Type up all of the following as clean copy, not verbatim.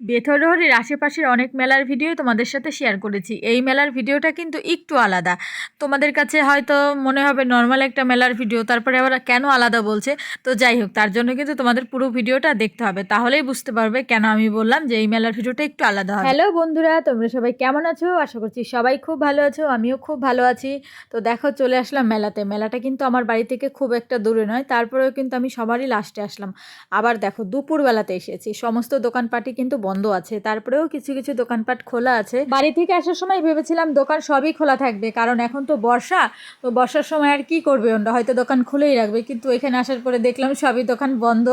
বেথরহরির আশেপাশের অনেক মেলার ভিডিও তোমাদের সাথে শেয়ার করেছি। এই মেলার ভিডিওটা কিন্তু একটু আলাদা। তোমাদের কাছে হয়তো মনে হবে নর্মাল একটা মেলার ভিডিও, তারপরে আবার কেন আলাদা বলছে। তো যাই হোক, তার জন্য কিন্তু তোমাদের পুরো ভিডিওটা দেখতে হবে, তাহলেই বুঝতে পারবে কেন আমি বললাম যে এই মেলার ভিডিওটা একটু আলাদা হবে। হ্যালো বন্ধুরা, তোমরা সবাই কেমন আছো? আশা করছি সবাই খুব ভালো আছো, আমিও খুব ভালো আছি। তো দেখো, চলে আসলাম মেলাতে। মেলাটা কিন্তু আমার বাড়ি থেকে খুব একটা দূরে নয়, তারপরেও কিন্তু আমি সবারই লাস্টে আসলাম। আবার দেখো, দুপুরবেলাতে এসেছি, সমস্ত দোকানপাটই কিন্তু বন্ধ আছে, তারপরেও কিছু কিছু দোকানপাট খোলা আছে। বাড়ি থেকে আসার সময় ভেবেছিলাম দোকান সবই খোলা থাকবে, কারণ এখন তো বর্ষা। তো বর্ষার সময় আর কি করবে ওরা, হয়তো দোকান খুলেই রাখবে, কিন্তু এখানে আসার পরে দেখলাম সবই দোকান বন্ধ।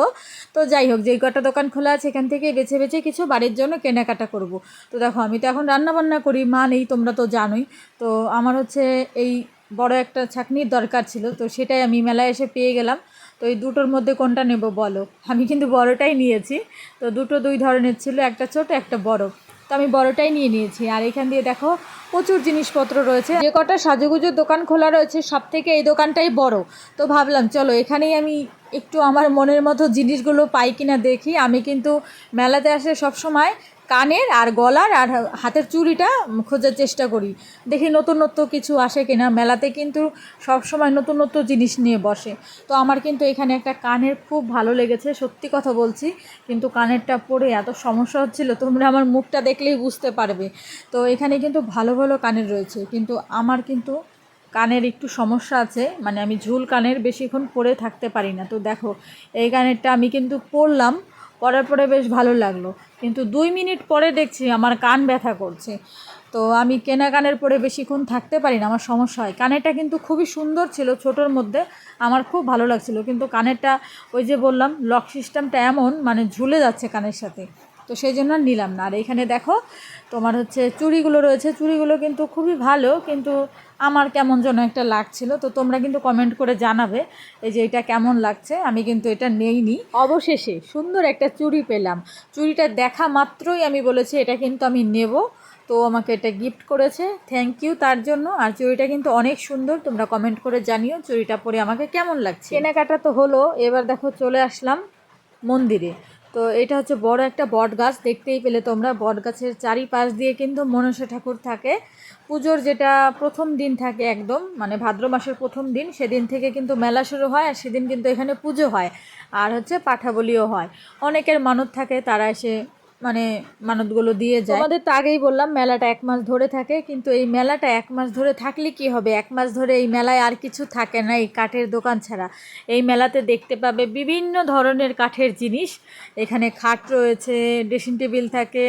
তো যাই হোক, যেই কটা দোকান খোলা আছে এখান থেকে বেছে বেছে কিছু বাড়ির জন্য কেনাকাটা করব। তো দেখো, আমি তো এখন রান্না বান্না করি, মা নেই, তোমরা তো জানোই। তো আমার হচ্ছে এই বড় একটা ছাঁকনির দরকার ছিল, তো সেটাই আমি মেলায় এসে পেয়ে গেলাম। তো এই দুটোর মধ্যে কোনটা নেব বলো? আমি কিন্তু বড়টাই নিয়েছি। তো দুটো দুই ধরনের ছিল, একটা ছোট একটা বড়। তো আমি বড়টাই নিয়েছি। আর এখান দিয়ে দেখো, প্রচুর জিনিসপত্র রয়েছে। যে কটা সাজুগুজুর দোকান খোলা রয়েছে সব থেকে এই দোকানটাই বড়। তো ভাবলাম চলো এখানেই আমি একটু আমার মনের মতো জিনিসগুলো পাই কিনা দেখি। আমি কিন্তু মেলাতে আসলে সবসময় কানের আর গলার আর হাতের চুড়িটা খোঁজার চেষ্টা করি, দেখি নতুন নতুন কিছু আসে কিনা। মেলাতে কিন্তু সবসময় নতুন নতুন জিনিস নিয়ে বসে। তো আমার কিন্তু এখানে একটা কানের খুব ভালো লেগেছে, সত্যি কথা বলছি। কিন্তু কানেরটা পরে এত সমস্যা হচ্ছিল, তোমরা আমার মুখটা দেখলেই বুঝতে পারবে। তো এখানে কিন্তু ভালো ভালো কানের রয়েছে, কিন্তু আমার কিন্তু কানের একটু সমস্যা আছে, মানে আমি ঝুল কানের বেশিক্ষণ পরে থাকতে পারি না। তো দেখো, এই কানেরটা আমি কিন্তু পরলাম, পরার পরে বেশ ভালো লাগলো, কিন্তু 2 মিনিট পরে দেখছি আমার কান ব্যথা করছে। তো আমি কেনা কানের পরে বেশিক্ষণ থাকতে পারি না, আমার সমস্যা হয়। কানেরটা কিন্তু খুবই সুন্দর ছিল, ছোটোর মধ্যে আমার খুব ভালো লাগছিল, কিন্তু কানেরটা ওই যে বললাম লক সিস্টেমটা এমন, মানে ঝুলে যাচ্ছে কানের সাথে। তো সেই জন্য নিলাম না। আর এখানে দেখো, তোমার হচ্ছে চুড়িগুলো রয়েছে, চুড়িগুলো কিন্তু খুবই ভালো, কিন্তু আমার কেমন যেন একটা লাগছিল। তো তোমরা কিন্তু কমেন্ট করে জানাবে এই যে এটা কেমন লাগছে। আমি কিন্তু এটা নেইনি। অবশেষে সুন্দর একটা চুড়ি পেলাম। চুড়িটা দেখা মাত্রই আমি বলেছি এটা কিন্তু আমি নেব। তো আমাকে এটা গিফট করেছে, থ্যাংক ইউ তার জন্য। আর চুড়িটা কিন্তু অনেক সুন্দর, তোমরা কমেন্ট করে জানিও চুড়িটা পরে আমাকে কেমন লাগছে। কেনাকাটা তো হলো, এবার দেখো চলে আসলাম মন্দিরে। তো এটা হচ্ছে বড় একটা বট গাছ, দেখতেই পেলে তোমরা। বট গাছের চারিপাশ দিয়ে কিন্তু মনসা ঠাকুর থাকে। পুজোর যেটা প্রথম দিন থাকে একদম, মানে ভাদ্র মাসের প্রথম দিন, সেদিন থেকে কিন্তু মেলা শুরু হয়, আর সেদিন কিন্তু এখানে পুজো হয়। আর হচ্ছে পাঠা বলিও হয়। অনেকের মানত থাকে, তারা এসে মানে মানতগুলো দিয়ে যায়। আমাদের তো আগেই বললাম মেলাটা 1 মাস ধরে থাকে, কিন্তু এই মেলাটা 1 মাস ধরে থাকলে কি হবে? 1 মাস ধরে এই মেলায় আর কিছু থাকে না এই কাঠের দোকান ছাড়া। এই মেলাতে দেখতে পাবে বিভিন্ন ধরনের কাঠের জিনিস। এখানে খাট রয়েছে, ড্রেসিং টেবিল থাকে,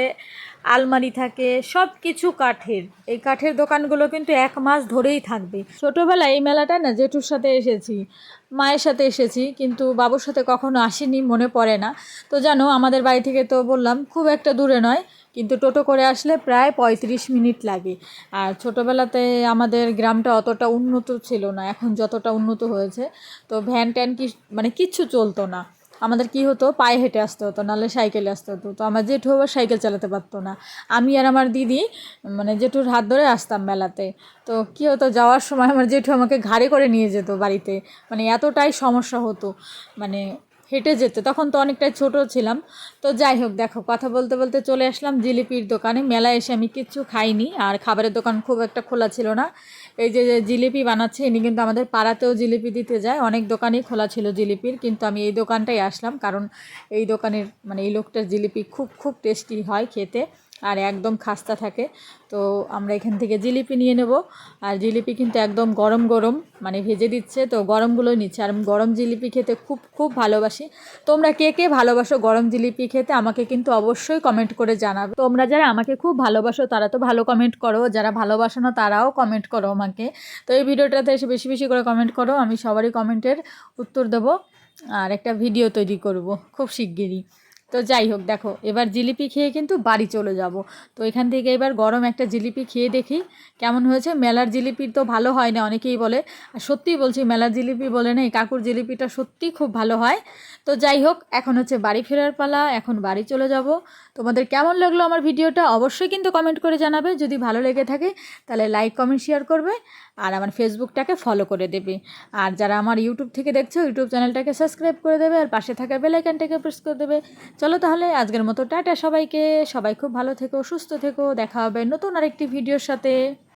আলমারি থাকে, সব কিছু কাঠের। এই কাঠের দোকানগুলো কিন্তু 1 মাস ধরেই থাকবে। ছোটোবেলায় এই মেলাটা না জেঠুর সাথে এসেছি, মায়ের সাথে এসেছি, কিন্তু বাবুর সাথে কখনো আসিনি, মনে পড়ে না। তো জানো, আমাদের বাড়ি থেকে তো বললাম খুব একটা দূরে নয়, কিন্তু টোটো করে আসলে প্রায় 35 মিনিট লাগে। আর ছোটোবেলাতে আমাদের গ্রামটা অতটা উন্নত ছিল না, এখন যতটা উন্নত হয়েছে। তো ভ্যান ট্যান মানে কিচ্ছু চলতো না। আমাদের কি হতো, পায়ে হেঁটে আসতে হতো, নাহলে সাইকেলে আসতে হতো। তো আমার জেঠু আবার সাইকেল চালাতে পারতো না। আমি আর আমার দিদি মানে জেঠুর হাত ধরে আসতাম মেলাতে। তো কী হতো, যাওয়ার সময় আমার জেঠু আমাকে ঘাড়ে করে নিয়ে যেত বাড়িতে, মানে এতটাই সমস্যা হতো, মানে হেঁটে যেতে। তখন তো অনেকটাই ছোটো ছিলাম। তো যাই হোক, দেখো কথা বলতে বলতে চলে আসলাম জিলিপির দোকানে। মেলায় এসে আমি কিচ্ছু খাইনি, আর খাবারের দোকান খুব একটা খোলা ছিল না। এই যে জিলিপি বানাচ্ছে, ইনি কিন্তু আমাদের পাড়াতেও জিলিপি দিতে যায়, অনেক দোকানই খোলা ছিল জিলিপির, কিন্তু আমি এই দোকানটাই আসলাম, কারণ এই দোকানের মানে এই লোকটার জিলিপি খুব খুব টেস্টি হয় খেতে, আর একদম খাস্তা থাকে। তো আমরা এখান থেকে জিলিপি নিয়ে নেব। আর জিলিপি কিন্তু একদম গরম গরম, মানে ভেজে দিচ্ছে, তো গরমগুলো নিচ্ছে। আর আমি গরম জিলিপি খেতে খুব খুব ভালোবাসি। তোমরা কে কে ভালোবাসো গরম জিলিপি খেতে, আমাকে কিন্তু অবশ্যই কমেন্ট করে জানাবে। তোমরা যারা আমাকে খুব ভালোবাসো তারা তো ভালো কমেন্ট করো, যারা ভালোবাসো না তারাও কমেন্ট করো আমাকে। তো এই ভিডিওটাতে এসে বেশি বেশি করে কমেন্ট করো, আমি সবারই কমেন্টের উত্তর দেবো, আর একটা ভিডিও তৈরি করব খুব শিগগিরই। তো যাই হোক, দেখো এবার জিলিপি খেয়ে কিন্তু বাড়ি চলে যাব। তো এখান থেকে এবার গরম একটা জিলিপি খেয়ে দেখি কেমন হয়েছে। মেলার জিলিপি তো ভালো হয় না অনেকেই বলে, আর সত্যিই বলছি মেলার জিলিপি বলে না, এই কাকুর জিলিপিটা সত্যিই খুব ভালো হয়। তো যাই হোক, এখন হচ্ছে বাড়ি ফেরার পালা, এখন বাড়ি চলে যাব। তোমাদের কেমন লাগলো আমার ভিডিওটা অবশ্যই কিন্তু কমেন্ট করে জানাবে। যদি ভালো লেগে থাকে তাহলে লাইক কমেন্ট শেয়ার করবে, আর আমার ফেসবুকটাকে ফলো করে দেবে। আর যারা আমার ইউটিউব থেকে দেখছো, ইউটিউব চ্যানেলটাকে সাবস্ক্রাইব করে দেবে, আর পাশে থাকা বেল আইকনটাকে প্রেস করে দেবে, চলো তাহলে আজকের মতো টাটা সবাইকে, সবাই খুব ভালো থেকো, সুস্থ থেকো, দেখা হবে নতুন আরেকটি ভিডিওর সাথে।